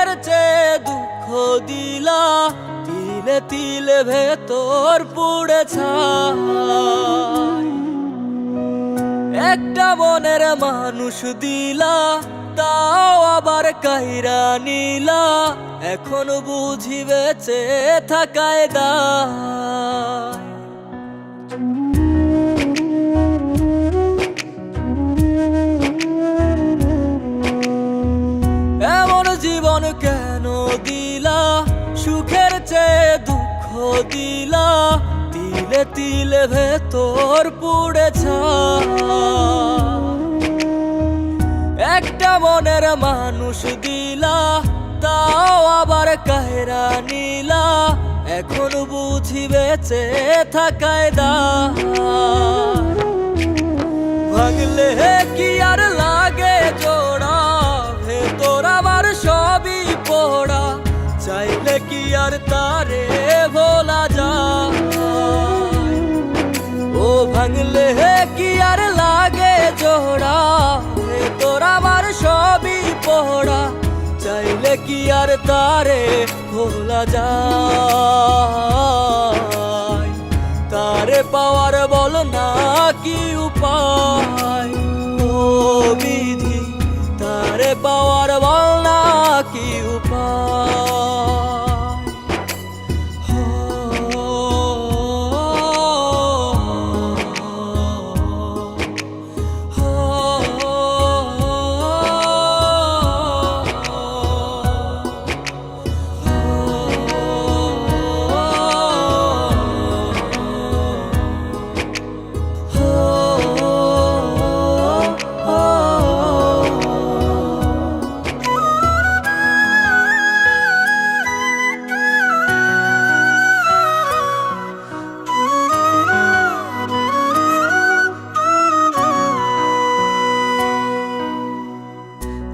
সুখের চেয়ে দুঃখ দিলা, তিলে তিলে ভেতর পুড়ে ছাই। একটা মনের মানুষ দিলা, তাও আবার কাইরা নিলা, এখন বুঝি বেঁচে থাকায় দায়। এমন জীবন কেন দিলা, সুখের চেয়ে দুঃখ দিলা, তিলে তিলে ভেতর পুড়ে ছাই। একটা মনের মানুষ দিলা, তাও আবার কাহেরা নিলা, এখন বুঝি বেঁচে থাকায় দায়। ভাঙলে কি আর লাগে জোড়া, ভেতর আমার সবই পোড়া, চাইলে কি আর তারে ভোলা যায়। ও ভাঙলে কি আর লাগে জোড়া, ভেতর আমার সবই পোড়া, চাইলে কি আর তারে ভোলা যায়। তারে পাওয়ার বল না কি উপায়, ও বিধি তারে পাওয়ার বল না কি উপায়।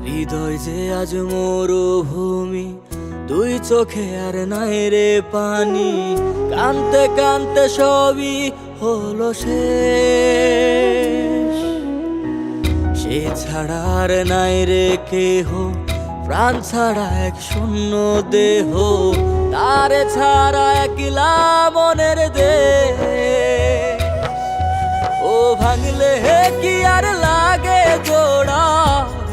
হৃদয় যে আজ মরুভূমি, দুই চোখে আর নাই রে পানি, কানতে কানতে সবই হলো শেষ। সে ছাড়া আর নাই রে কেহ, প্রাণ ছাড়া এক শূন্য দেহ, তারে ছাড়া একলা মনের দেহ। ও ভাঙলে কি আর লাগে জোড়া,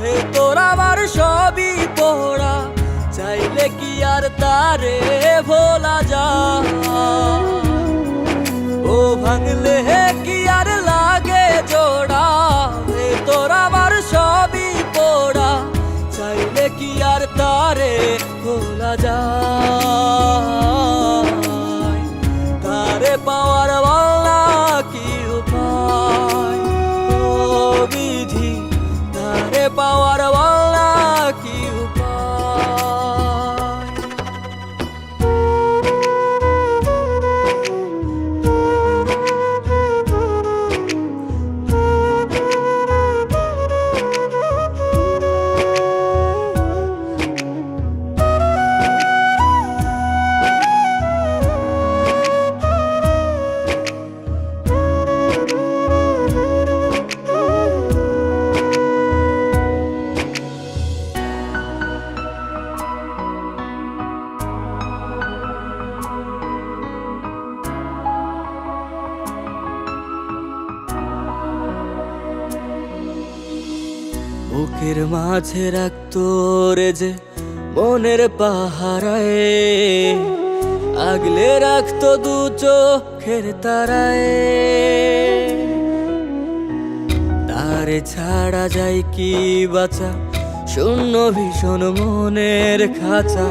ভেতর আমার সবই পোড়া, চাইলে কি আর তারে ভোলা যায়। ও ভাঙলে কি আর লাগে জোড়া, ভেতর আমার সবই পোড়া, চাইলে কি আর তারে ভোলা যায়। তারে পাওয়ার বলা কি উপায়, ও বিধি তারে পাওয়ার বলা কি উপায়। বুকের মাঝে রাখতো রে যে মনের পাহারায়, আগলে রাখতো দু চোখের তারায়। তারে ছাড়া যায় কি বাঁচা, শূন্য ভীষণ মনের খাঁচা,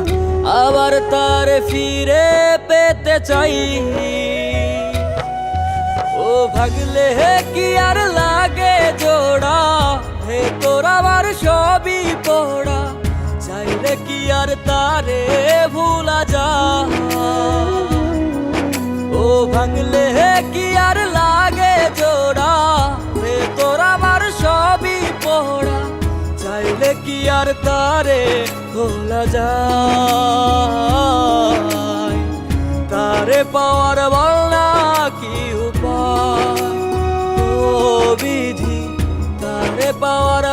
আবার তারে ফিরে পেতে চাই। ও ভাগলে কি আর লাগে জোড়া, ভেতর আমার সবই পোড়া, চাইলে কি আর তারে ভুলা যায়। ও ভাঙলে কি আর লাগে জোড়া, ভেতর আমার সবই পোড়া, চাইলে কি আর তারে ভোলা যায়। তারে পাওয়ার বলা কি উপায়, ও বিধি তারে পাওয়ার